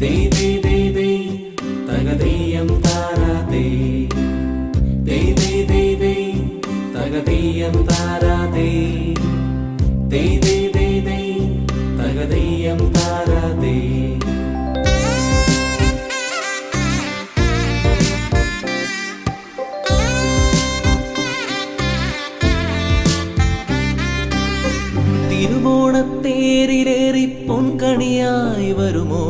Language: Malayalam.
ദേ ദേ ദേ ദേ തകതീയം താരാതേ ദേ ദേ ദേ ദേ തകതീയം താരാതേ ദേ ദേ ദേ ദേ തകതീയം താരാതേ തിരുവോണത്തേരിലേറി പൊൻകണിയായി വരുമോ